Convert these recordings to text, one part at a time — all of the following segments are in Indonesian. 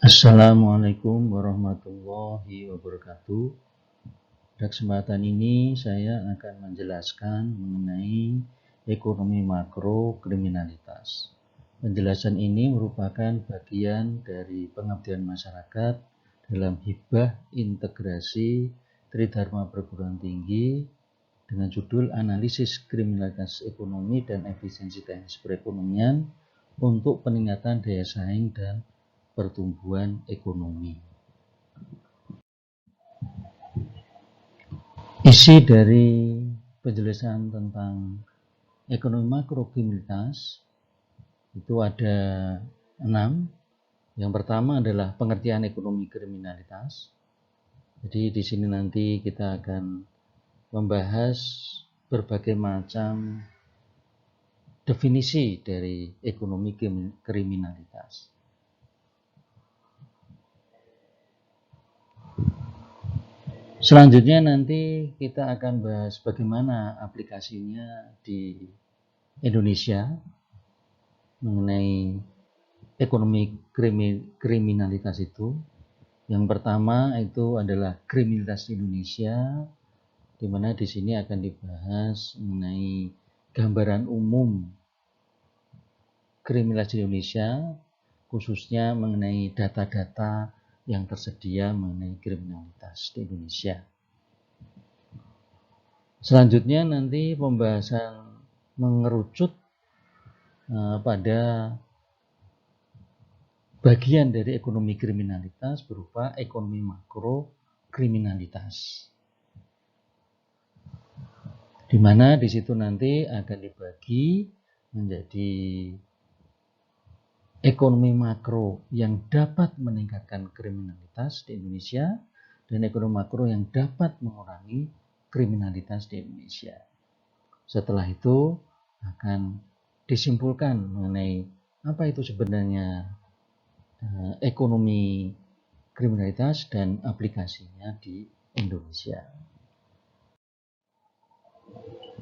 Assalamualaikum warahmatullahi wabarakatuh. Pada kesempatan ini saya akan menjelaskan mengenai ekonomi makro kriminalitas. Penjelasan ini merupakan bagian dari pengabdian masyarakat dalam hibah integrasi Tridharma Perguruan Tinggi dengan judul Analisis Kriminalitas Ekonomi dan Efisiensi Teknis Perekonomian untuk peningkatan daya saing dan pertumbuhan ekonomi. Isi dari penjelasan tentang ekonomi makro kriminalitas itu ada 6. Yang pertama adalah pengertian ekonomi kriminalitas. Jadi di sini nanti kita akan membahas berbagai macam definisi dari ekonomi kriminalitas. Selanjutnya nanti kita akan bahas bagaimana aplikasinya di Indonesia mengenai ekonomi kriminalitas itu. Yang pertama itu adalah kriminalitas Indonesia, di mana di sini akan dibahas mengenai gambaran umum kriminalitas Indonesia, khususnya mengenai data-data yang tersedia mengenai kriminalitas di Indonesia. Selanjutnya nanti pembahasan mengerucut pada bagian dari ekonomi kriminalitas berupa ekonomi makro kriminalitas, di mana di situ nanti akan dibagi menjadi ekonomi makro yang dapat meningkatkan kriminalitas di Indonesia dan ekonomi makro yang dapat mengurangi kriminalitas di Indonesia. Setelah itu akan disimpulkan mengenai apa itu sebenarnya ekonomi kriminalitas dan aplikasinya di Indonesia.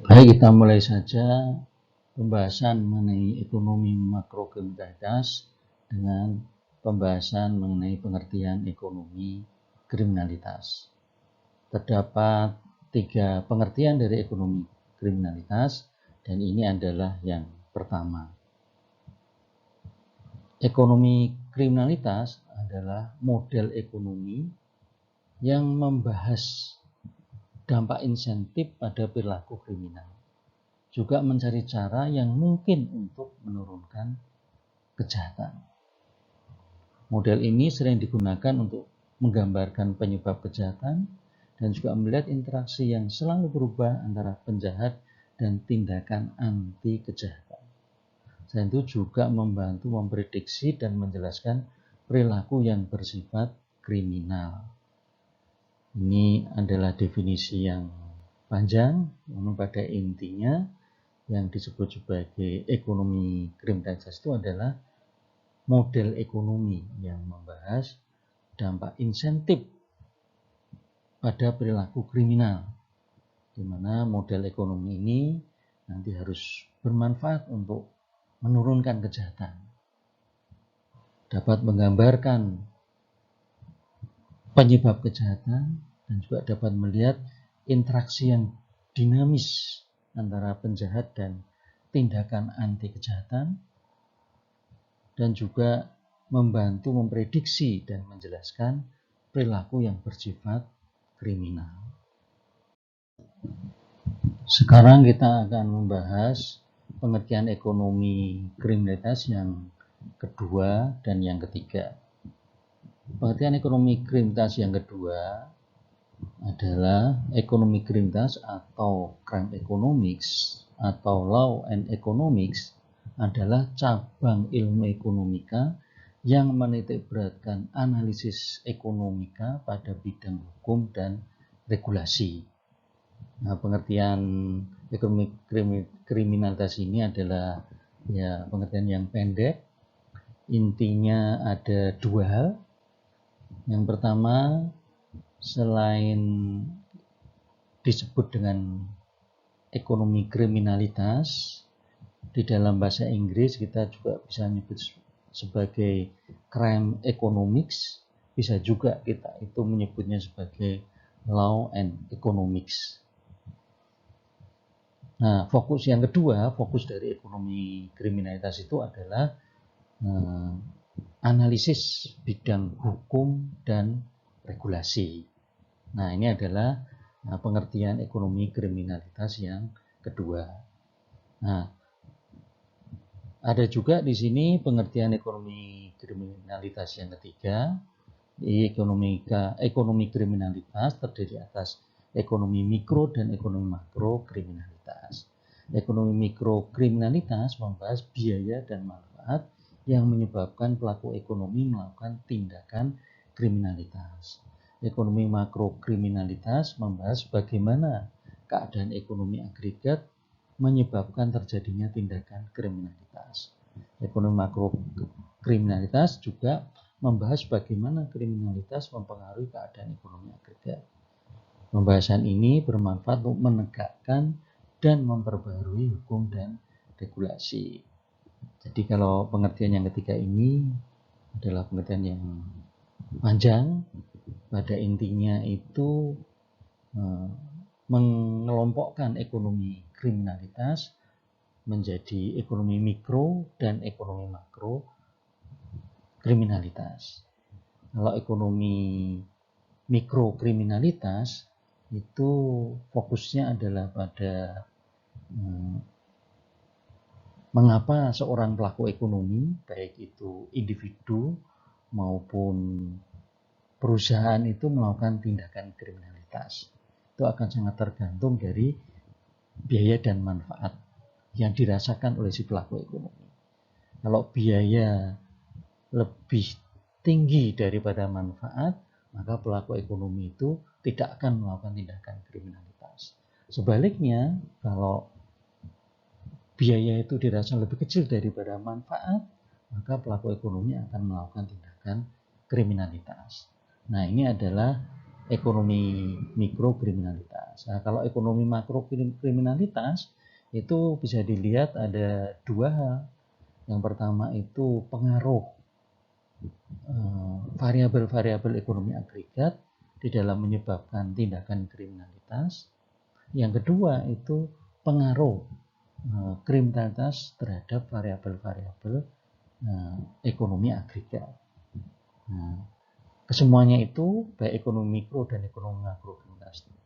Baik, kita mulai saja pembahasan mengenai ekonomi makro kriminalitas dengan pembahasan mengenai pengertian ekonomi kriminalitas. Terdapat 3 pengertian dari ekonomi kriminalitas dan ini adalah yang pertama. Ekonomi kriminalitas adalah model ekonomi yang membahas dampak insentif pada perilaku kriminal, juga mencari cara yang mungkin untuk menurunkan kejahatan. Model ini sering digunakan untuk menggambarkan penyebab kejahatan dan juga melihat interaksi yang selalu berubah antara penjahat dan tindakan anti kejahatan. Selain itu juga membantu memprediksi dan menjelaskan perilaku yang bersifat kriminal. Ini adalah definisi yang panjang, namun pada intinya yang disebut sebagai ekonomi kriminalitas itu adalah model ekonomi yang membahas dampak insentif pada perilaku kriminal, di mana model ekonomi ini nanti harus bermanfaat untuk menurunkan kejahatan, dapat menggambarkan penyebab kejahatan dan juga dapat melihat interaksi yang dinamis antara penjahat dan tindakan anti kejahatan, dan juga membantu memprediksi dan menjelaskan perilaku yang bersifat kriminal. Sekarang kita akan membahas pengertian ekonomi kriminalitas yang kedua dan yang ketiga. Pengertian ekonomi kriminalitas yang kedua adalah ekonomi kriminalitas atau crime economics atau law and economics adalah cabang ilmu ekonomika yang menitikberatkan analisis ekonomika pada bidang hukum dan regulasi. Nah, pengertian ekonomi kriminalitas ini adalah pengertian yang pendek. Intinya ada 2 hal. Yang pertama, selain disebut dengan ekonomi kriminalitas, di dalam bahasa Inggris kita juga bisa menyebut sebagai crime economics, bisa juga kita itu menyebutnya sebagai law and economics. Nah, fokus yang kedua, fokus dari ekonomi kriminalitas itu adalah analisis bidang hukum dan regulasi. Nah, ini adalah pengertian ekonomi kriminalitas yang kedua. Nah, ada juga di sini pengertian ekonomi kriminalitas yang ketiga. Ekonomi kriminalitas terdiri atas ekonomi mikro dan ekonomi makro kriminalitas. Ekonomi mikro kriminalitas membahas biaya dan manfaat yang menyebabkan pelaku ekonomi melakukan tindakan kriminalitas. Ekonomi makro kriminalitas membahas bagaimana keadaan ekonomi agregat menyebabkan terjadinya tindakan kriminalitas. Ekonomi makro kriminalitas juga membahas bagaimana kriminalitas mempengaruhi keadaan ekonomi agregat. Pembahasan ini bermanfaat untuk menegakkan dan memperbarui hukum dan regulasi. Jadi kalau pengertian yang ketiga ini adalah pengertian yang panjang, pada intinya itu mengelompokkan ekonomi kriminalitas menjadi ekonomi mikro dan ekonomi makro kriminalitas. Kalau ekonomi mikro kriminalitas itu fokusnya adalah pada mengapa seorang pelaku ekonomi, baik itu individu maupun perusahaan itu melakukan tindakan kriminalitas. Itu akan sangat tergantung dari biaya dan manfaat yang dirasakan oleh si pelaku ekonomi. Kalau biaya lebih tinggi daripada manfaat, maka pelaku ekonomi itu tidak akan melakukan tindakan kriminalitas. Sebaliknya, kalau biaya itu dirasa lebih kecil daripada manfaat, maka pelaku ekonomi akan melakukan tindakan kriminalitas. Nah, ini adalah ekonomi mikro kriminalitas. Nah, kalau ekonomi makro kriminalitas itu bisa dilihat ada dua hal. Yang pertama itu pengaruh variabel-variabel ekonomi agregat di dalam menyebabkan tindakan kriminalitas. Yang kedua itu pengaruh kriminalitas terhadap variabel-variabel ekonomi agregat. Kesemuanya itu, baik ekonomi mikro dan ekonomi makro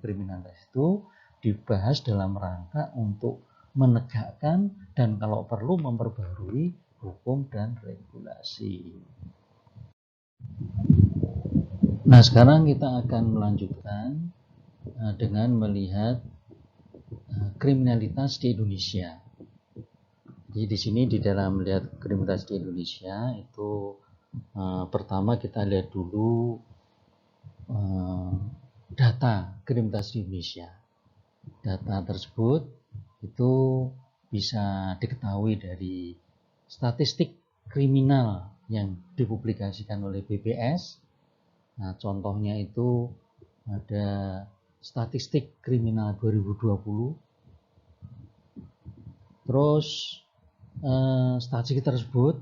kriminalitas itu dibahas dalam rangka untuk menegakkan dan kalau perlu memperbarui hukum dan regulasi. Nah, sekarang kita akan melanjutkan dengan melihat kriminalitas di Indonesia. Jadi di sini di dalam melihat kriminalitas di Indonesia itu pertama kita lihat dulu data kriminalitas di Indonesia. Data tersebut itu bisa diketahui dari statistik kriminal yang dipublikasikan oleh BPS. Nah, contohnya itu ada statistik kriminal 2020. Terus statistik tersebut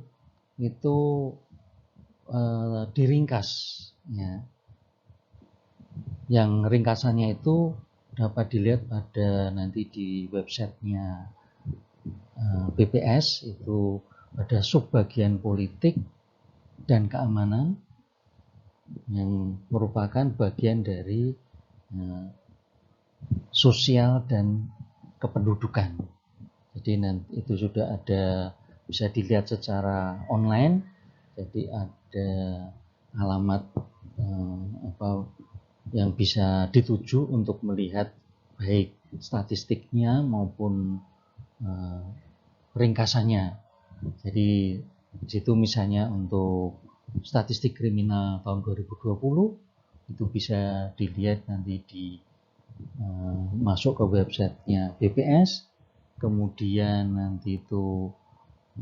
itu diringkas, ya. Yang ringkasannya itu dapat dilihat pada nanti di websitenya BPS, itu ada subbagian politik dan keamanan yang merupakan bagian dari sosial dan kependudukan. Jadi nanti itu sudah ada, bisa dilihat secara online. Jadi ada alamat yang bisa dituju untuk melihat baik statistiknya maupun ringkasannya. Jadi di situ misalnya untuk statistik kriminal tahun 2020 itu bisa dilihat nanti di masuk ke websitenya BPS, kemudian nanti itu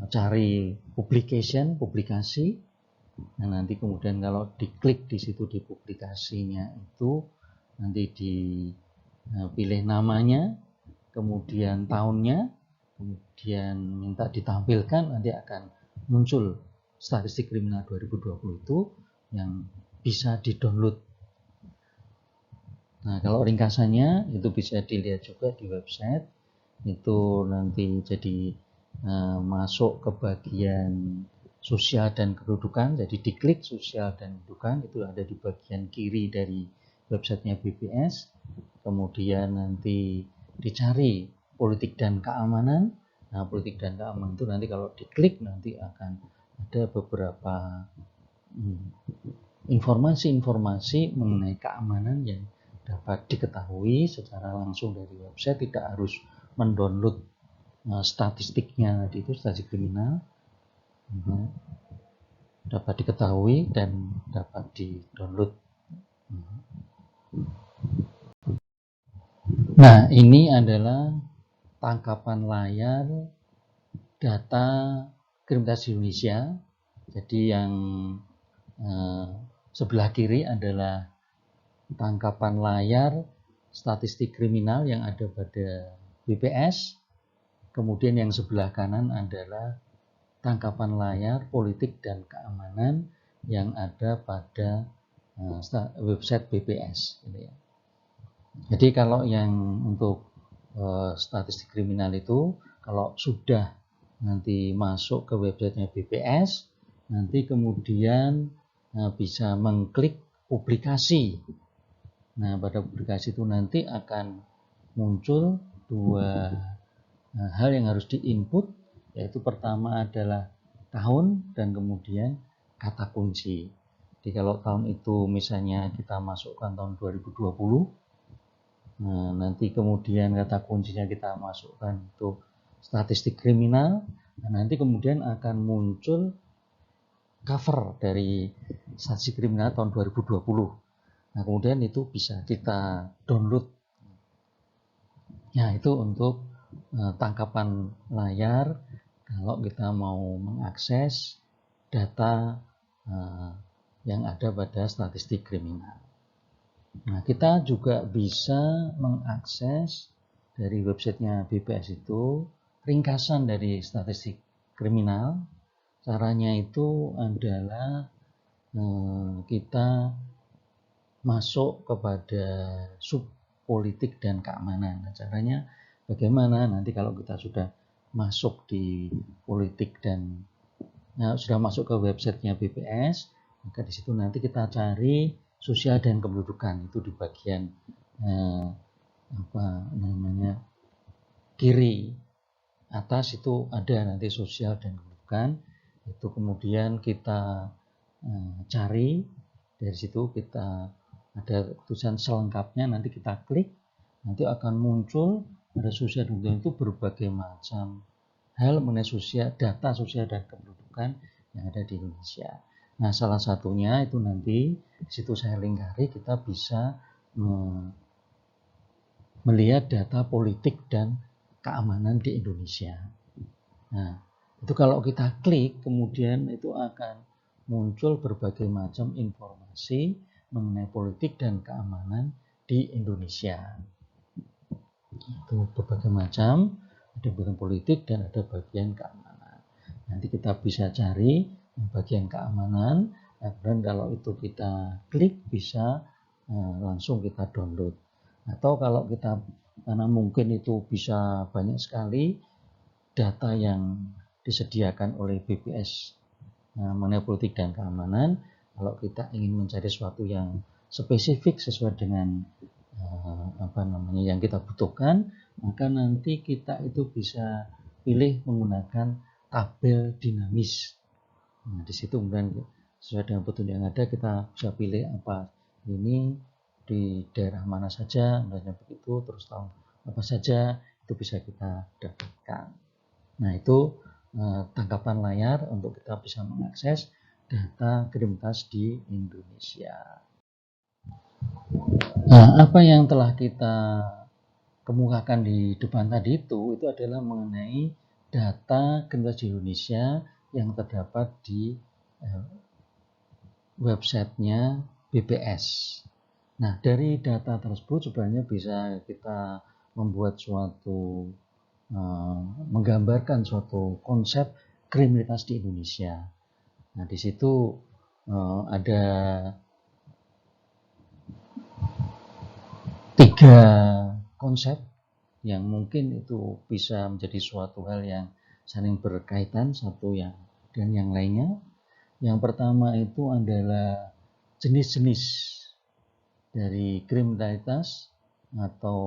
cari publikasi. Nah, nanti kemudian kalau diklik di situ di publikasinya itu nanti dipilih namanya, kemudian tahunnya, kemudian minta ditampilkan, nanti akan muncul statistik kriminal 2020 itu yang bisa di-download. Nah, kalau ringkasannya itu bisa dilihat juga di website. Itu nanti jadi masuk ke bagian sosial dan kependudukan. Jadi diklik sosial dan kependudukan, itu ada di bagian kiri dari websitenya BPS. Kemudian nanti dicari politik dan keamanan. Nah, politik dan keamanan itu nanti kalau diklik nanti akan ada beberapa informasi-informasi mengenai keamanan yang dapat diketahui secara langsung dari website, tidak harus mendownload statistiknya tadi itu, statistik kriminal, dapat diketahui dan dapat di-download. Nah, ini adalah tangkapan layar data kriminalitas Indonesia. Jadi yang sebelah kiri adalah tangkapan layar statistik kriminal yang ada pada BPS. Kemudian yang sebelah kanan adalah tangkapan layar politik dan keamanan yang ada pada website BPS. Jadi kalau yang untuk statistik kriminal itu, kalau sudah nanti masuk ke websitenya BPS, nanti kemudian bisa mengklik publikasi. Nah, pada publikasi itu nanti akan muncul dua hal yang harus diinput, yaitu pertama adalah tahun dan kemudian kata kunci. Jadi kalau tahun itu misalnya kita masukkan tahun 2020, nah, nanti kemudian kata kuncinya kita masukkan itu statistik kriminal, nah, nanti kemudian akan muncul cover dari statistik kriminal tahun 2020. Nah, kemudian itu bisa kita download. Nah, itu untuk tangkapan layar kalau kita mau mengakses data yang ada pada statistik kriminal. Nah, kita juga bisa mengakses dari websitenya BPS itu ringkasan dari statistik kriminal. Caranya itu adalah kita masuk kepada sub politik dan keamanan. Nah, caranya bagaimana? Nanti kalau kita sudah masuk di politik dan sudah masuk ke websitenya BPS, maka di situ nanti kita cari sosial dan kependudukan, itu di bagian kiri atas itu ada nanti sosial dan kependudukan. Itu kemudian kita cari, dari situ kita ada tulisan selengkapnya, nanti kita klik, nanti akan muncul pada sosial dan kependudukan itu berbagai macam hal mengenai sosial, data sosial dan kependudukan yang ada di Indonesia. Nah, salah satunya itu nanti di situ saya lingkari, kita bisa melihat data politik dan keamanan di Indonesia. Nah, itu kalau kita klik, kemudian itu akan muncul berbagai macam informasi mengenai politik dan keamanan di Indonesia. Itu berbagai macam, ada bagian politik dan ada bagian keamanan. Nanti kita bisa cari bagian keamanan, dan kalau itu kita klik bisa langsung kita download. Atau kalau kita, karena mungkin itu bisa banyak sekali data yang disediakan oleh BPS mengenai politik dan keamanan, kalau kita ingin mencari sesuatu yang spesifik sesuai dengan yang kita butuhkan, maka nanti kita itu bisa pilih menggunakan tabel dinamis. Nah, di situ kemudian sesuai dengan petunjuk yang ada kita bisa pilih apa ini di daerah mana saja, misalnya begitu, terus tahun apa saja itu bisa kita dapatkan. Nah, itu tangkapan layar untuk kita bisa mengakses data kriminalitas di Indonesia. Nah, apa yang telah kita kemukakan di depan tadi itu adalah mengenai data kriminalitas di Indonesia yang terdapat di websitenya BPS. Nah, dari data tersebut sebenarnya bisa kita membuat suatu menggambarkan suatu konsep kriminalitas di Indonesia. Nah, di situ ada 3 konsep yang mungkin itu bisa menjadi suatu hal yang saling berkaitan satu yang dan yang lainnya. Yang pertama itu adalah jenis-jenis dari kriminalitas atau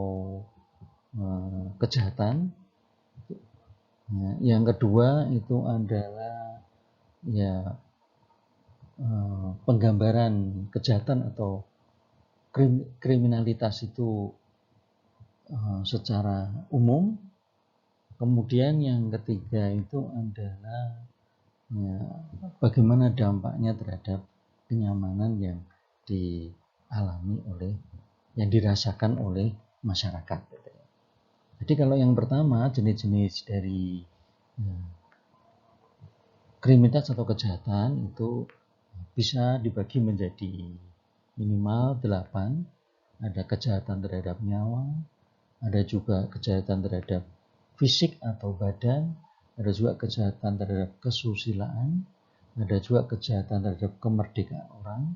kejahatan. Nah, yang kedua itu adalah ya penggambaran kejahatan atau kriminalitas itu secara umum. Kemudian yang ketiga itu adalah ya, bagaimana dampaknya terhadap kenyamanan yang dialami oleh, yang dirasakan oleh masyarakat. Jadi kalau yang pertama, jenis-jenis dari kriminalitas atau kejahatan itu bisa dibagi menjadi minimal 8. Ada kejahatan terhadap nyawa, ada juga kejahatan terhadap fisik atau badan, ada juga kejahatan terhadap kesusilaan, ada juga kejahatan terhadap kemerdekaan orang,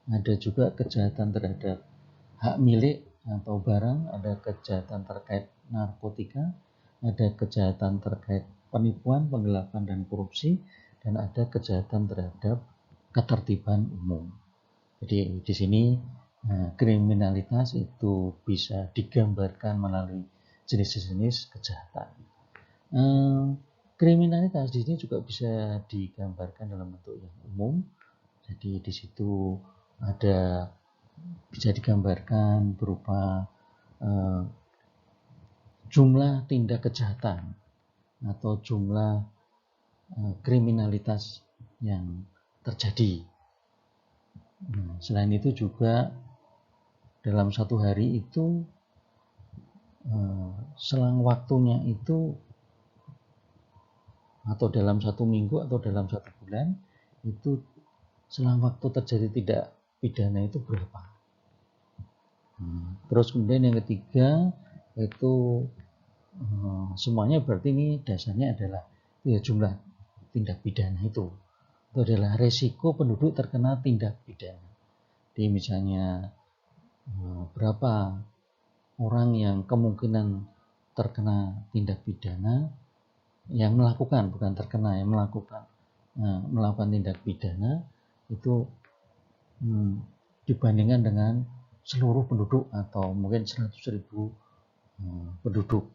ada juga kejahatan terhadap hak milik atau barang, ada kejahatan terkait narkotika, ada kejahatan terkait penipuan, penggelapan, dan korupsi, dan ada kejahatan terhadap ketertiban umum. Jadi di sini kriminalitas itu bisa digambarkan melalui jenis-jenis kejahatan. Kriminalitas di sini juga bisa digambarkan dalam bentuk yang umum. Jadi di situ ada bisa digambarkan berupa jumlah tindak kejahatan atau jumlah kriminalitas yang terjadi. Selain itu juga dalam satu hari itu selang waktunya itu atau dalam satu minggu atau dalam satu bulan itu selang waktu terjadi tindak pidana itu berapa. Terus kemudian yang ketiga itu semuanya berarti ini dasarnya adalah ya jumlah tindak pidana itu adalah resiko penduduk terkena tindak pidana. Jadi misalnya berapa orang yang kemungkinan terkena tindak pidana yang melakukan, bukan terkena, yang melakukan tindak pidana itu dibandingkan dengan seluruh penduduk atau mungkin 100.000 penduduk.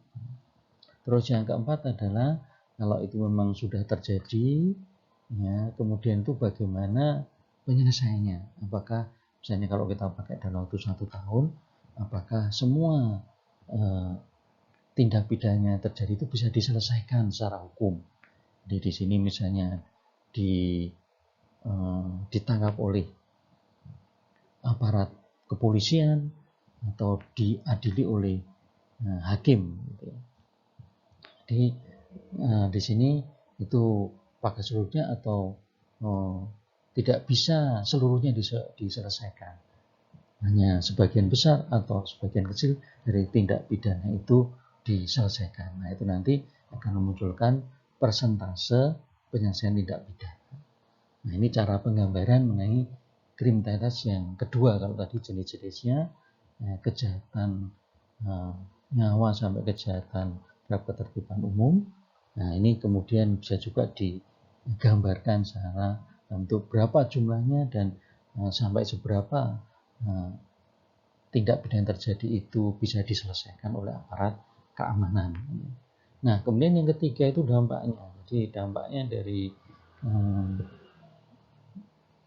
Terus yang keempat adalah kalau itu memang sudah terjadi, ya, kemudian itu bagaimana penyelesaiannya. Apakah misalnya kalau kita pakai dalam waktu 1 tahun, apakah semua tindak pidana yang terjadi itu bisa diselesaikan secara hukum. Jadi di sini misalnya ditangkap oleh aparat kepolisian atau diadili oleh hakim. Jadi di sini itu pakai seluruhnya atau tidak bisa seluruhnya diselesaikan. Hanya sebagian besar atau sebagian kecil dari tindak pidana itu diselesaikan. Nah, itu nanti akan memunculkan persentase penyelesaian tindak pidana. Nah, ini cara penggambaran mengenai kriminalitas yang kedua. Kalau tadi jenis-jenisnya kejahatan nyawa sampai kejahatan terhadap ketertiban umum. Nah, ini kemudian bisa juga digambarkan secara untuk berapa jumlahnya dan sampai seberapa tindak pidana terjadi itu bisa diselesaikan oleh aparat keamanan. Nah, kemudian yang ketiga itu dampaknya. Jadi dampaknya dari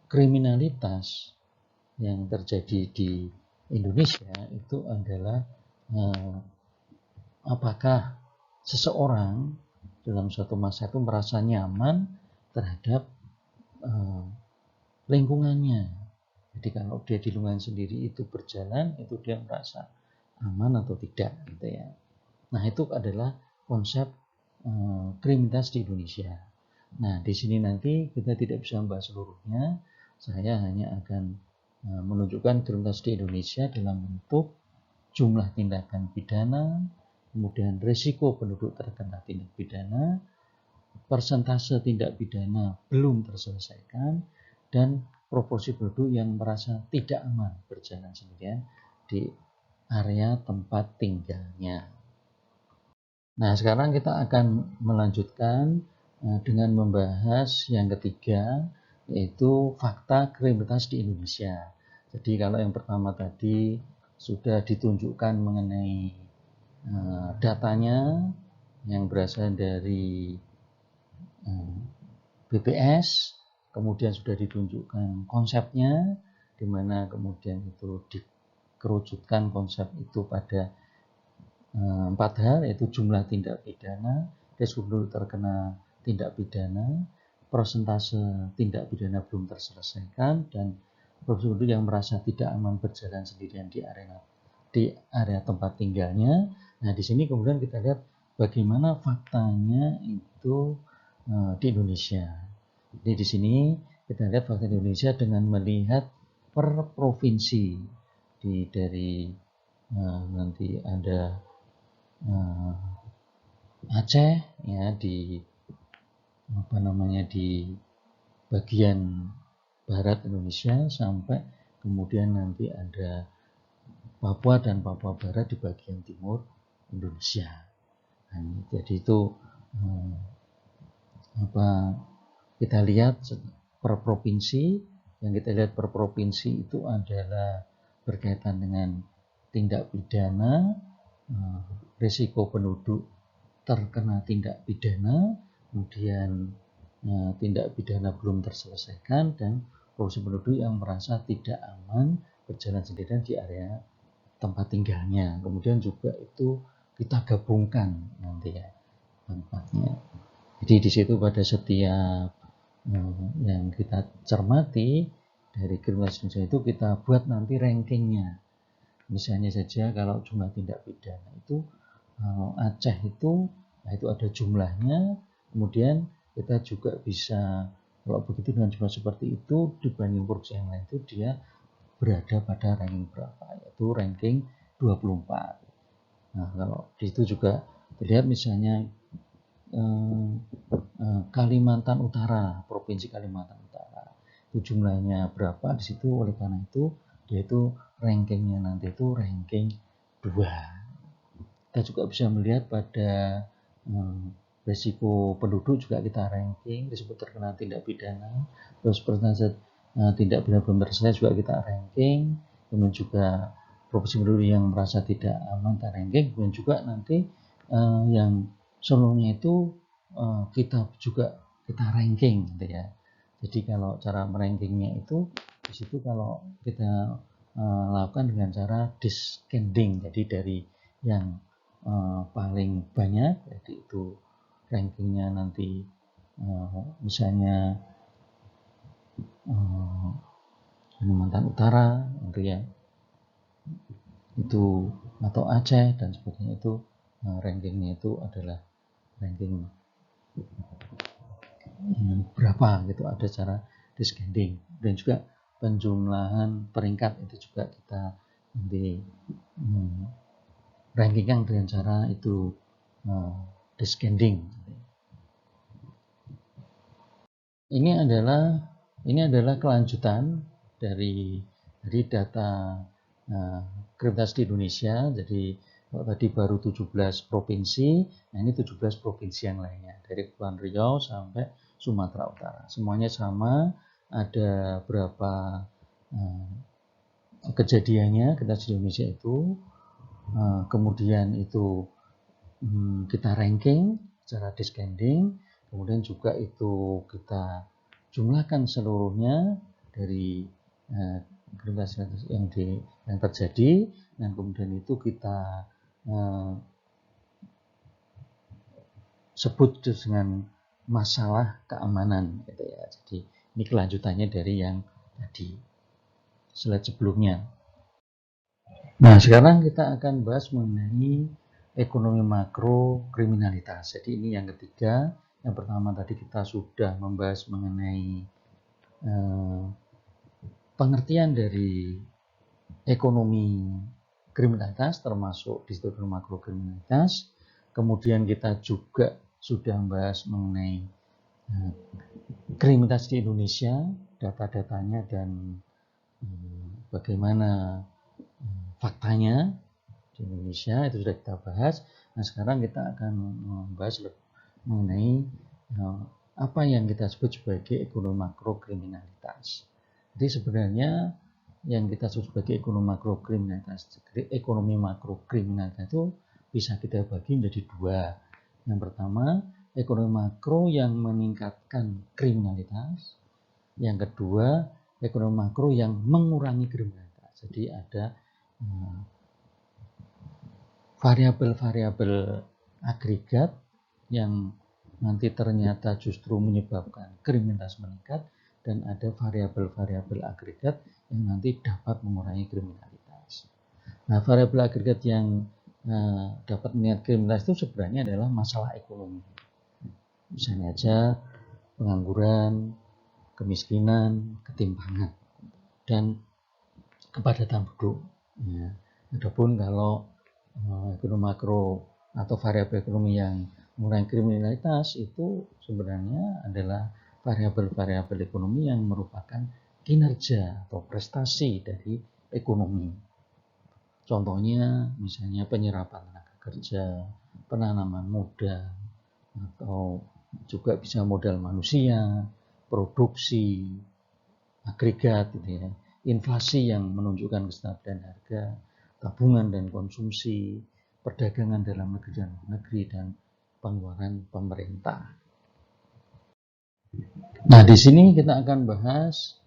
kriminalitas yang terjadi di Indonesia itu adalah apakah seseorang dalam suatu masa itu merasa nyaman terhadap lingkungannya. Jadi kalau dia di lingkungan sendiri itu berjalan, itu dia merasa aman atau tidak, gitu ya. Nah, itu adalah konsep kriminalitas di Indonesia. Nah, di sini nanti kita tidak bisa membahas seluruhnya. Saya hanya akan menunjukkan kriminalitas di Indonesia dalam bentuk jumlah tindakan pidana, kemudian risiko penduduk terkena tindak pidana, persentase tindak pidana belum terselesaikan, dan proporsi penduduk yang merasa tidak aman berjalan sendirian di area tempat tinggalnya. Nah, sekarang kita akan melanjutkan dengan membahas yang ketiga, yaitu fakta kriminalitas di Indonesia. Jadi kalau yang pertama tadi sudah ditunjukkan mengenai datanya yang berasal dari BPS, kemudian sudah ditunjukkan konsepnya, di mana kemudian itu dikerucutkan konsep itu pada 4 hal, yaitu jumlah tindak pidana, risiko penduduk terkena tindak pidana, persentase tindak pidana belum terselesaikan, dan penduduk yang merasa tidak aman berjalan sendirian di area tempat tinggalnya. Nah, di sini kemudian kita lihat bagaimana faktanya itu di Indonesia. Jadi di sini kita lihat fakta Indonesia dengan melihat per provinsi. Dari nanti ada Aceh ya, di bagian barat Indonesia, sampai kemudian nanti ada Papua dan Papua Barat di bagian timur Indonesia. Nah, jadi itu kita lihat per provinsi. Yang kita lihat per provinsi itu adalah berkaitan dengan tindak pidana, risiko penduduk terkena tindak pidana, kemudian tindak pidana belum terselesaikan, dan proporsi penduduk yang merasa tidak aman berjalan sendirian di area tempat tinggalnya. Kemudian juga itu kita gabungkan nanti ya tempatnya. Jadi di situ pada setiap yang kita cermati dari kriminalitas Indonesia itu kita buat nanti rankingnya. Misalnya saja kalau jumlah tindak pidana itu Aceh itu, nah itu ada jumlahnya. Kemudian kita juga bisa, kalau begitu dengan jumlah seperti itu dibanding provinsi yang lain, itu dia berada pada ranking berapa, yaitu ranking 24. Nah, kalau di situ juga terlihat misalnya Kalimantan Utara, Provinsi Kalimantan Utara, itu jumlahnya berapa di situ. Oleh karena itu dia itu rankingnya nanti itu ranking 2. Kita juga bisa melihat pada risiko penduduk juga kita ranking, risiko terkena tindak pidana, terus persentase tindak pidana belum terselesai juga kita ranking, kemudian juga proporsi penduduk yang merasa tidak aman kita ranking, kemudian juga nanti yang seluruhnya itu kita ranking gitu ya. Jadi kalau cara merankingnya itu di situ kalau kita lakukan dengan cara descending, jadi dari yang paling banyak, jadi itu rankingnya nanti misalnya Kalimantan Utara gitu ya, itu atau Aceh dan sebagainya, itu rankingnya itu adalah ranking berapa gitu, ada cara descending. Dan juga penjumlahan peringkat itu juga kita nanti rankingkan dengan cara itu descending. Ini adalah kelanjutan dari data kriminalitas di Indonesia. Jadi kalau tadi baru 17 provinsi, nah ini 17 provinsi yang lainnya dari Kepulauan Riau sampai Sumatera Utara. Semuanya sama, ada berapa kejadiannya kriminalitas di Indonesia itu, kemudian itu kita ranking secara descending, kemudian juga itu kita jumlahkan seluruhnya dari kriminalitas yang terjadi, dan kemudian itu kita sebut dengan masalah keamanan gitu ya. Jadi ini kelanjutannya dari yang tadi slide sebelumnya. Nah, sekarang kita akan bahas mengenai ekonomi makro kriminalitas. Jadi ini yang ketiga. Yang pertama tadi kita sudah membahas mengenai pengertian dari ekonomi kriminalitas, termasuk di situ makro kriminalitas. Kemudian kita juga sudah membahas mengenai kriminalitas di Indonesia, data-datanya dan bagaimana faktanya di Indonesia, itu sudah kita bahas. Nah, sekarang kita akan membahas mengenai apa yang kita sebut sebagai ekonomi makro kriminalitas. Jadi sebenarnya yang kita sebut sebagai ekonomi makro kriminalitas, ekonomi makro kriminalitas itu bisa kita bagi menjadi dua. Yang pertama, ekonomi makro yang meningkatkan kriminalitas. Yang kedua, ekonomi makro yang mengurangi kriminalitas. Jadi ada variabel-variabel agregat yang nanti ternyata justru menyebabkan kriminalitas meningkat, dan ada variabel-variabel agregat yang nanti dapat mengurangi kriminalitas. Nah, variabel agregat yang dapat meningkat kriminalitas itu sebenarnya adalah masalah ekonomi. Misalnya aja pengangguran, kemiskinan, ketimpangan, dan kepadatan penduduk. Ya. Adapun kalau ekonomi makro atau variabel ekonomi yang mengurangi kriminalitas itu sebenarnya adalah variabel-variabel ekonomi yang merupakan kinerja atau prestasi dari ekonomi. Contohnya misalnya penyerapan tenaga kerja, penanaman modal, atau juga bisa modal manusia, produksi, agregat, gitu ya, inflasi yang menunjukkan kestabilan harga, tabungan dan konsumsi, perdagangan dalam negeri dan luar negeri, dan pengeluaran pemerintah. Nah, di sini kita akan bahas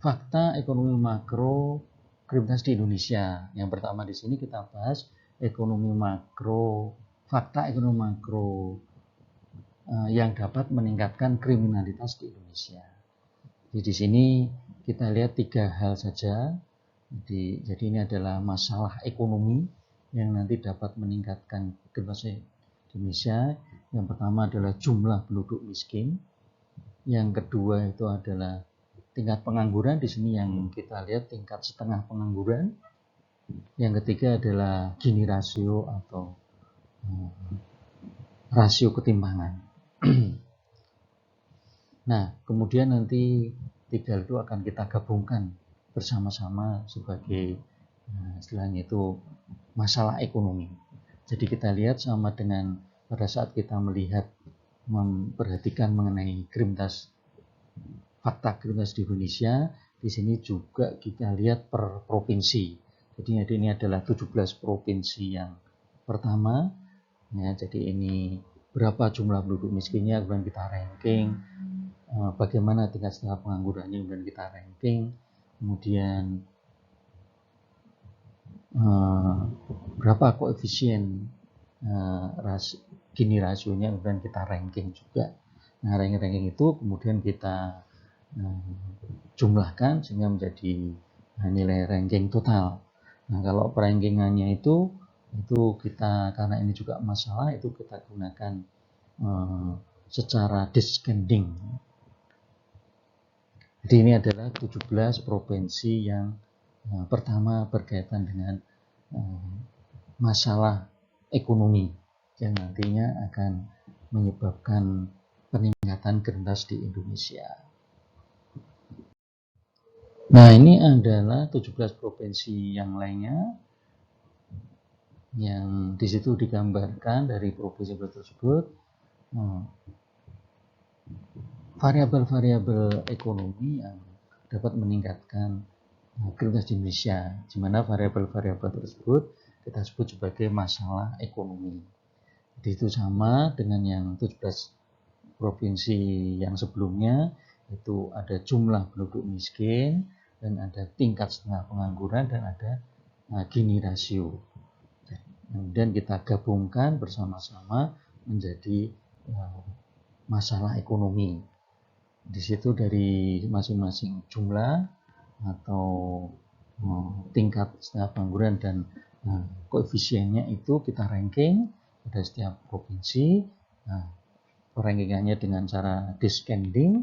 fakta ekonomi makro kriminalitas di Indonesia. Yang pertama di sini kita bahas ekonomi makro, fakta ekonomi makro yang dapat meningkatkan kriminalitas di Indonesia. Jadi di sini kita lihat 3 hal saja. Jadi ini adalah masalah ekonomi yang nanti dapat meningkatkan kriminalitas di Indonesia. Yang pertama adalah jumlah penduduk miskin. Yang kedua itu adalah tingkat pengangguran. Di sini yang kita lihat tingkat setengah pengangguran. Yang ketiga adalah Gini rasio atau rasio ketimpangan. Nah, kemudian nanti 3 itu akan kita gabungkan bersama-sama sebagai istilahnya itu masalah ekonomi. Jadi kita lihat sama dengan pada saat kita melihat memperhatikan mengenai kriminalitas, fakta kriminalitas di Indonesia, di sini juga kita lihat per provinsi. Jadi ini adalah 17 provinsi yang pertama. Ya, jadi ini berapa jumlah penduduk miskinnya, kemudian kita ranking. Bagaimana tingkat setengah penganggurannya, kemudian kita ranking. Kemudian berapa koefisien Gini rasionya, kemudian kita ranking juga. Nah, ranking itu kemudian kita jumlahkan sehingga menjadi nilai ranking total. Nah, kalau perankingannya itu kita, karena ini juga masalah, itu kita gunakan secara descending. Jadi ini adalah 17 provinsi yang pertama berkaitan dengan masalah ekonomi yang nantinya akan menyebabkan peningkatan kriminalitas di Indonesia. Nah, ini adalah 17 provinsi yang lainnya yang di situ digambarkan dari provinsi tersebut variabel-variabel ekonomi yang dapat meningkatkan kriminalitas di Indonesia, di mana variabel-variabel tersebut kita sebut sebagai masalah ekonomi. Jadi itu sama dengan yang 17 provinsi yang sebelumnya, itu ada jumlah penduduk miskin, dan ada tingkat setengah pengangguran, dan ada Gini rasio. Kemudian kita gabungkan bersama-sama menjadi masalah ekonomi. Di situ dari masing-masing jumlah atau tingkat setengah pengangguran dan koefisiennya itu kita ranking pada setiap provinsi. Rankingannya dengan cara descending.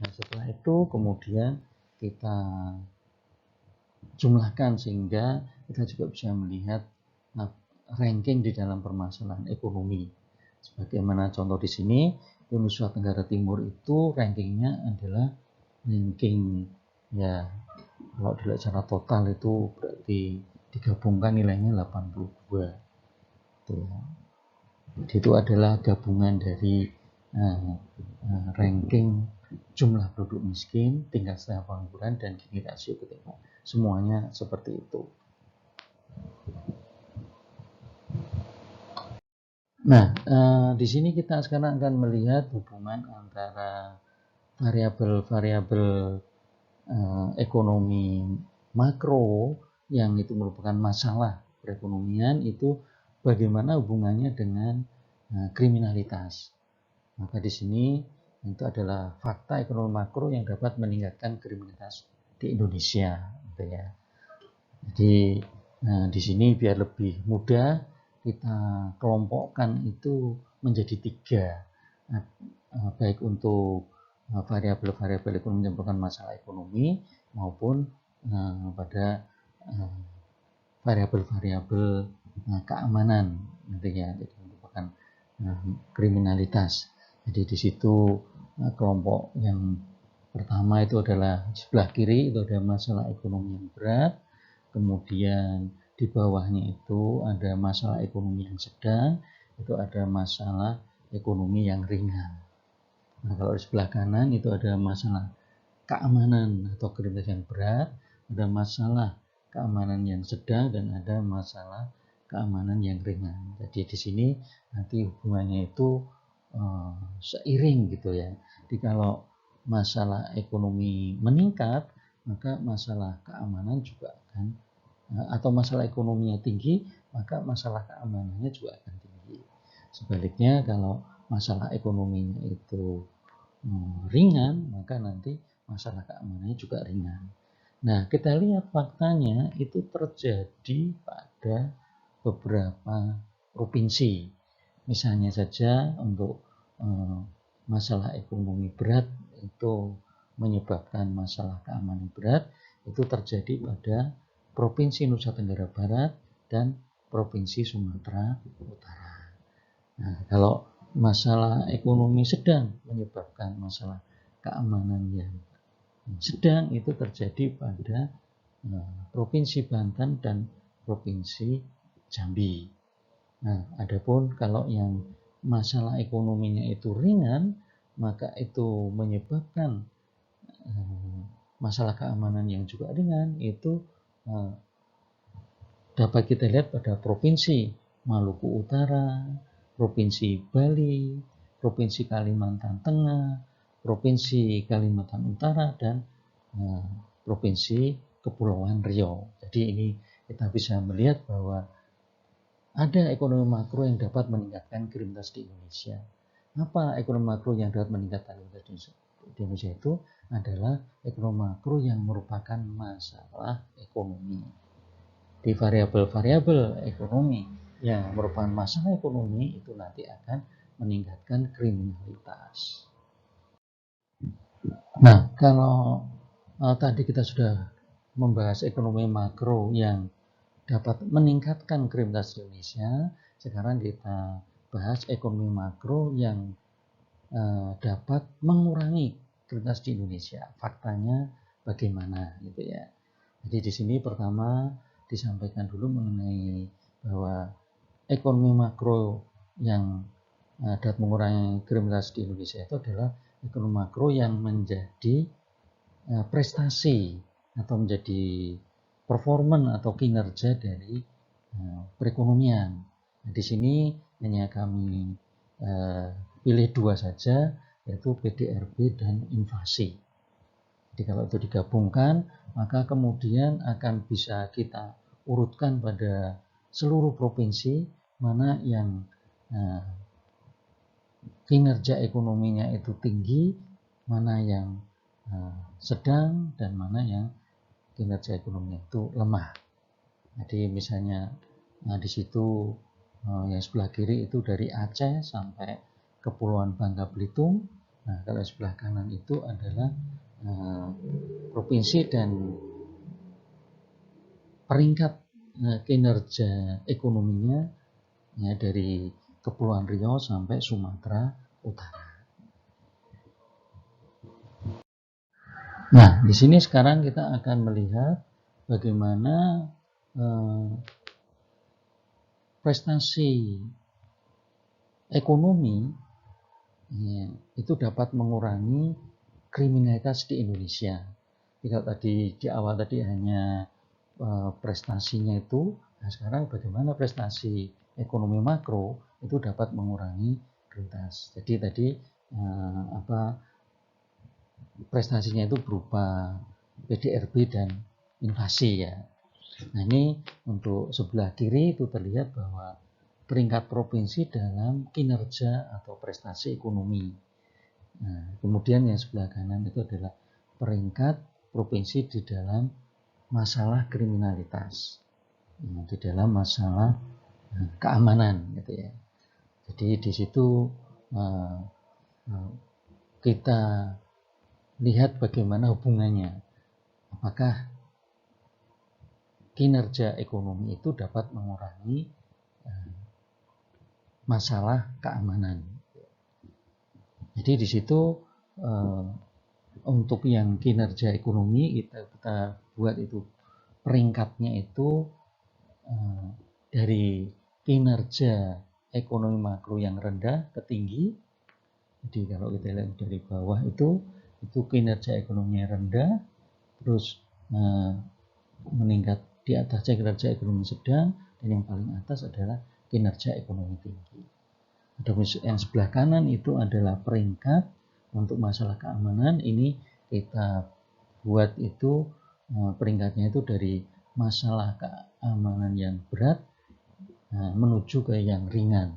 Nah, setelah itu kemudian kita jumlahkan sehingga kita juga bisa melihat ranking di dalam permasalahan ekonomi. Sebagaimana contoh di sini, Nusa Tenggara Timur itu rankingnya adalah ranking, ya kalau dilihat secara total itu berarti digabungkan nilainya 82. Jadi itu adalah gabungan dari ranking jumlah penduduk miskin, tingkat setengah pengangguran, dan Gini rasio ketimpangan. Semuanya seperti itu. Nah, di sini kita sekarang akan melihat hubungan antara variabel-variabel ekonomi makro yang itu merupakan masalah perekonomian, itu bagaimana hubungannya dengan kriminalitas. Maka di sini itu adalah fakta ekonomi makro yang dapat meningkatkan kriminalitas di Indonesia, gitu ya. Jadi di sini biar lebih mudah kita kelompokkan itu menjadi 3, baik untuk variabel-variabel ekonomi yang merupakan masalah ekonomi maupun pada variabel-variabel keamanan, gitu ya, jadi merupakan kriminalitas. Jadi di situ kelompok yang pertama itu adalah sebelah kiri, itu ada masalah ekonomi yang berat, kemudian di bawahnya itu ada masalah ekonomi yang sedang, itu ada masalah ekonomi yang ringan. Nah, kalau di sebelah kanan itu ada masalah keamanan atau kriminalitas yang berat, ada masalah keamanan yang sedang, dan ada masalah keamanan yang ringan. Jadi di sini nanti hubungannya itu seiring, gitu ya. Jadi kalau masalah ekonomi meningkat, maka masalah keamanan juga akan, atau masalah ekonominya tinggi, maka masalah keamanannya juga akan tinggi. Sebaliknya kalau masalah ekonominya itu ringan, maka nanti masalah keamanannya juga ringan. Nah, kita lihat faktanya itu terjadi pada beberapa provinsi. Misalnya saja untuk masalah ekonomi berat itu menyebabkan masalah keamanan berat, itu terjadi pada Provinsi Nusa Tenggara Barat dan Provinsi Sumatera Utara. Nah, kalau masalah ekonomi sedang menyebabkan masalah keamanan yang sedang, itu terjadi pada Provinsi Banten dan Provinsi Jambi. Nah, adapun kalau yang masalah ekonominya itu ringan, maka itu menyebabkan masalah keamanan yang juga ringan, itu dapat kita lihat pada Provinsi Maluku Utara, Provinsi Bali, Provinsi Kalimantan Tengah, Provinsi Kalimantan Utara, dan Provinsi Kepulauan Riau. Jadi ini kita bisa melihat bahwa ada ekonomi makro yang dapat meningkatkan kriminalitas di Indonesia. Apa ekonomi makro yang dapat meningkatkan kriminalitas di Indonesia? Itu adalah ekonomi makro yang merupakan masalah ekonomi. Di variabel-variabel ekonomi yang merupakan masalah ekonomi itu nanti akan meningkatkan kriminalitas. Nah, kalau tadi kita sudah membahas ekonomi makro yang dapat meningkatkan kriminalitas Indonesia, sekarang kita bahas ekonomi makro yang dapat mengurangi kriminalitas di Indonesia. Faktanya bagaimana, gitu ya. Jadi di sini pertama disampaikan dulu mengenai bahwa ekonomi makro yang dapat mengurangi kriminalitas di Indonesia itu adalah ekonomi makro yang menjadi prestasi atau menjadi performan atau kinerja dari perekonomian. Nah, di sini hanya kami pilih 2 saja, yaitu PDRB dan inflasi. Jadi kalau itu digabungkan, maka kemudian akan bisa kita urutkan pada seluruh provinsi mana yang kinerja ekonominya itu tinggi, mana yang sedang, dan mana yang kinerja ekonominya itu lemah. Jadi misalnya di situ yang sebelah kiri itu dari Aceh sampai Kepulauan Bangka Belitung. Nah, kalau sebelah kanan itu adalah provinsi dan peringkat kinerja ekonominya ya, dari Kepulauan Riau sampai Sumatera Utara. Nah, di sini sekarang kita akan melihat bagaimana prestasi ekonomi ya, itu dapat mengurangi kriminalitas di Indonesia. Jika tadi di awal tadi hanya prestasinya itu, nah sekarang bagaimana prestasi ekonomi makro itu dapat mengurangi kriminalitas. Jadi tadi prestasinya itu berupa PDRB dan inflasi ya. Nah ini untuk sebelah kiri itu terlihat bahwa peringkat provinsi dalam kinerja atau prestasi ekonomi. Nah, kemudian yang sebelah kanan itu adalah peringkat provinsi di dalam masalah kriminalitas, di dalam masalah keamanan gitu ya. Jadi di situ kita lihat bagaimana hubungannya, apakah kinerja ekonomi itu dapat mengurangi masalah keamanan. Jadi di situ untuk yang kinerja ekonomi kita buat itu peringkatnya itu dari kinerja ekonomi makro yang rendah ke tinggi. Jadi kalau kita lihat dari bawah itu kinerja ekonominya rendah, terus meningkat di atasnya kinerja ekonomi sedang, dan yang paling atas adalah kinerja ekonomi tinggi. Yang sebelah kanan itu adalah peringkat untuk masalah keamanan. Ini kita buat itu peringkatnya itu dari masalah keamanan yang berat menuju ke yang ringan.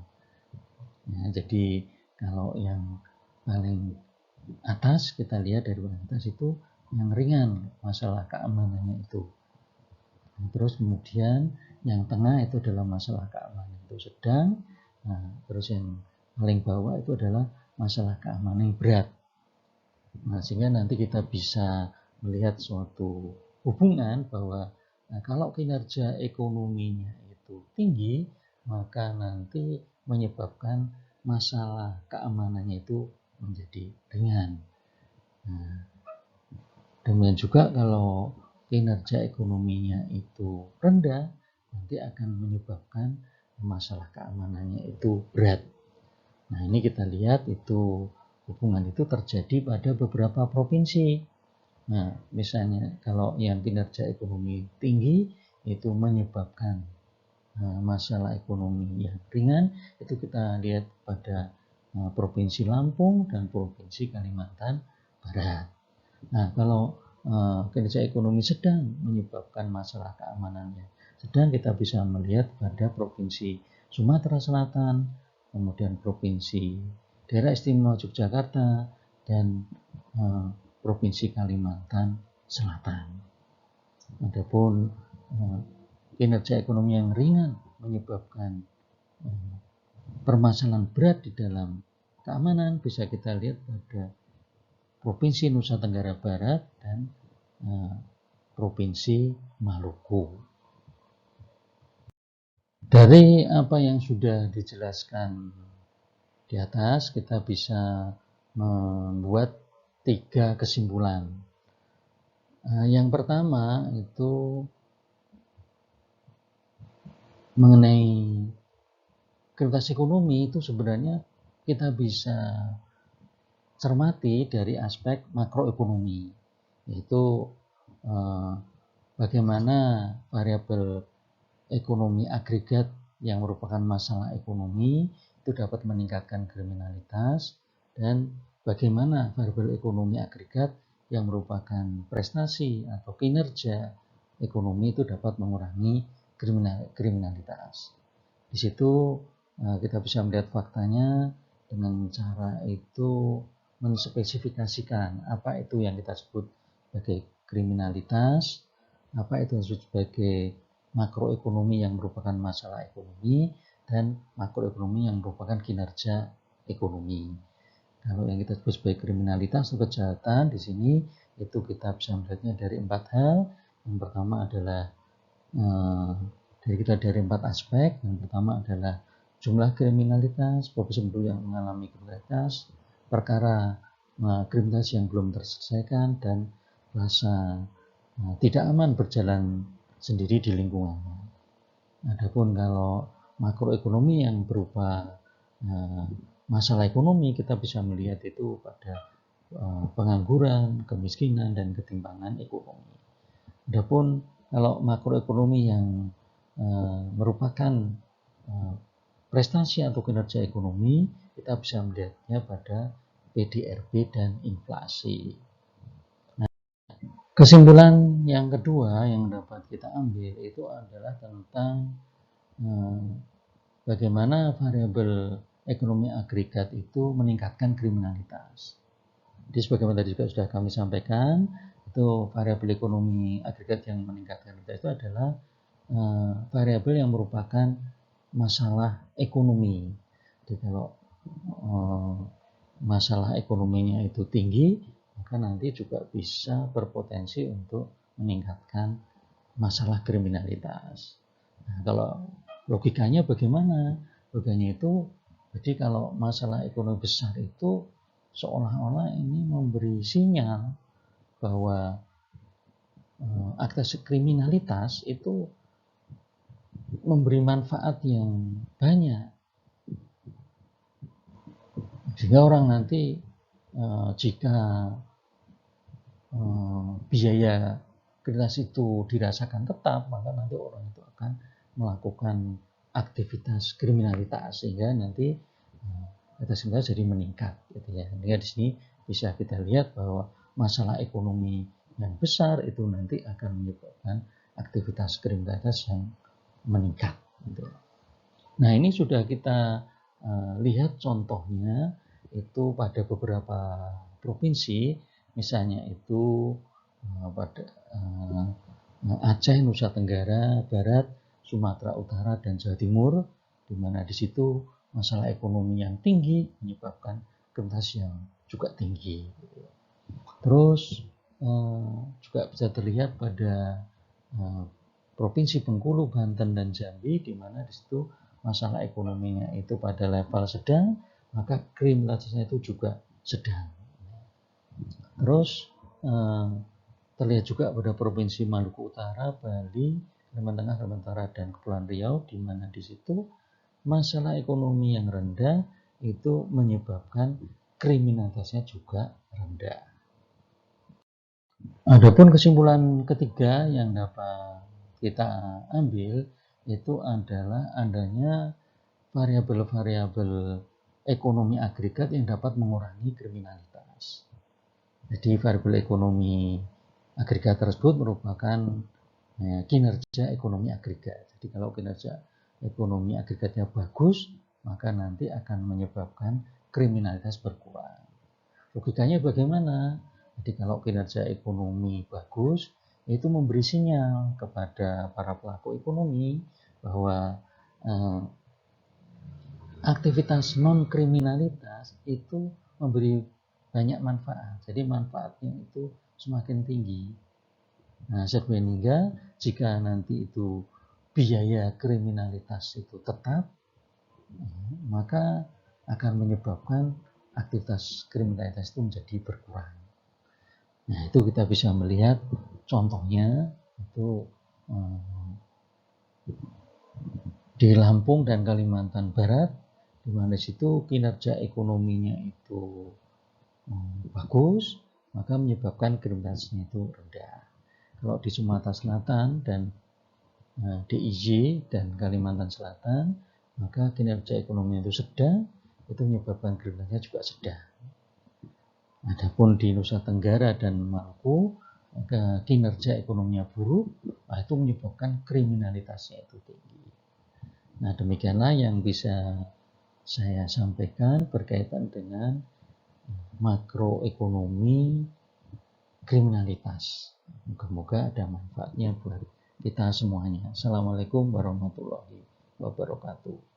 Ya, jadi kalau yang paling atas kita lihat dari paling atas itu yang ringan masalah keamanannya itu. Terus kemudian yang tengah itu adalah masalah keamanan itu sedang. Nah, terus yang paling bawah itu adalah masalah keamanan yang berat. Nah, sehingga nanti kita bisa melihat suatu hubungan bahwa kalau kinerja ekonominya itu tinggi, maka nanti menyebabkan masalah keamanannya itu menjadi ringan. Nah, demikian juga kalau kinerja ekonominya itu rendah, nanti akan menyebabkan masalah keamanannya itu berat. Nah, ini kita lihat itu hubungan itu terjadi pada beberapa provinsi. Nah, misalnya kalau yang kinerja ekonomi tinggi itu menyebabkan masalah ekonomi yang ringan, itu kita lihat pada Provinsi Lampung dan Provinsi Kalimantan Barat. Nah, kalau kinerja ekonomi sedang menyebabkan masalah keamanannya sedang, kita bisa melihat pada Provinsi Sumatera Selatan, kemudian Provinsi Daerah Istimewa Yogyakarta, dan Provinsi Kalimantan Selatan. Adapun kinerja ekonomi yang ringan menyebabkan permasalahan berat di dalam keamanan bisa kita lihat pada Provinsi Nusa Tenggara Barat dan Provinsi Maluku. Dari apa yang sudah dijelaskan di atas, kita bisa membuat 3 kesimpulan. Yang pertama itu mengenai kriminalitas ekonomi itu sebenarnya kita bisa cermati dari aspek makroekonomi, yaitu bagaimana variabel ekonomi agregat yang merupakan masalah ekonomi itu dapat meningkatkan kriminalitas, dan bagaimana variabel ekonomi agregat yang merupakan prestasi atau kinerja ekonomi itu dapat mengurangi kriminalitas. Di situ kita bisa melihat faktanya dengan cara itu menspesifikasikan apa itu yang kita sebut sebagai kriminalitas, apa itu yang disebut sebagai makroekonomi yang merupakan masalah ekonomi, dan makroekonomi yang merupakan kinerja ekonomi. Kalau yang kita sebut sebagai kriminalitas atau kejahatan di sini itu kita bisa melihatnya dari 4 hal. Yang pertama adalah dari 4 aspek. Yang pertama adalah jumlah kriminalitas, provinsi penduduk yang mengalami kriminalitas, perkara kriminalitas yang belum terselesaikan, dan rasa tidak aman berjalan sendiri di lingkungannya. Adapun kalau makroekonomi yang berupa masalah ekonomi, kita bisa melihat itu pada pengangguran, kemiskinan, dan ketimpangan ekonomi. Adapun kalau makroekonomi yang merupakan prestasi atau kinerja ekonomi, kita bisa melihatnya pada PDRB dan inflasi. Nah, kesimpulan yang kedua yang dapat kita ambil itu adalah tentang bagaimana variabel ekonomi agregat itu meningkatkan kriminalitas. Jadi sebagaimana tadi juga sudah kami sampaikan, itu variabel ekonomi agregat yang meningkatkan kriminalitas itu adalah variabel yang merupakan masalah ekonomi. Jadi kalau masalah ekonominya itu tinggi, maka nanti juga bisa berpotensi untuk meningkatkan masalah kriminalitas. Nah, kalau logikanya bagaimana? Logikanya itu, jadi kalau masalah ekonomi besar itu seolah-olah ini memberi sinyal bahwa aktivitas kriminalitas itu memberi manfaat yang banyak, sehingga orang nanti jika biaya kriminalitas itu dirasakan tetap, maka nanti orang itu akan melakukan aktivitas kriminalitas, sehingga nanti aktivitas kriminalitas jadi meningkat, gitu ya. Sehingga di sini bisa kita lihat bahwa masalah ekonomi yang besar itu nanti akan menyebabkan aktivitas kriminalitas yang meningkat. Gitu. Nah, ini sudah kita lihat contohnya itu pada beberapa provinsi, misalnya itu pada Aceh, Nusa Tenggara Barat, Sumatera Utara, dan Jawa Timur, di mana di situ masalah ekonomi yang tinggi menyebabkan kriminalitas yang juga tinggi. Terus juga bisa terlihat pada Provinsi Bengkulu, Banten, dan Jambi, di mana di situ masalah ekonominya itu pada level sedang, maka kriminalitasnya itu juga sedang. Terus terlihat juga pada Provinsi Maluku Utara, Bali, Kalimantan Tengah, Kalimantan Utara, dan Kepulauan Riau, di mana di situ masalah ekonomi yang rendah itu menyebabkan kriminalitasnya juga rendah. Adapun kesimpulan ketiga yang dapat kita ambil itu adalah adanya variabel-variabel ekonomi agregat yang dapat mengurangi kriminalitas. Jadi variabel ekonomi agregat tersebut merupakan kinerja ekonomi agregat. Jadi kalau kinerja ekonomi agregatnya bagus, maka nanti akan menyebabkan kriminalitas berkurang. Logikanya bagaimana? Jadi kalau kinerja ekonomi bagus, itu memberi sinyal kepada para pelaku ekonomi bahwa aktivitas non-kriminalitas itu memberi banyak manfaat. Jadi manfaatnya itu semakin tinggi. Nah, sehingga jika nanti itu biaya kriminalitas itu tetap, maka akan menyebabkan aktivitas kriminalitas itu menjadi berkurang. Nah, itu kita bisa melihat contohnya itu di Lampung dan Kalimantan Barat, di mana situ kinerja ekonominya itu bagus, maka menyebabkan kriminalitasnya itu rendah. Kalau di Sumatera Selatan dan DIY dan Kalimantan Selatan, maka kinerja ekonominya itu sedang, itu menyebabkan kriminalitasnya juga sedang. Adapun di Nusa Tenggara dan Maluku, kinerja ekonominya buruk, itu menyebabkan kriminalitasnya itu tinggi. Nah, demikianlah yang bisa saya sampaikan berkaitan dengan makroekonomi kriminalitas. Moga-moga ada manfaatnya buat kita semuanya. Assalamualaikum warahmatullahi wabarakatuh.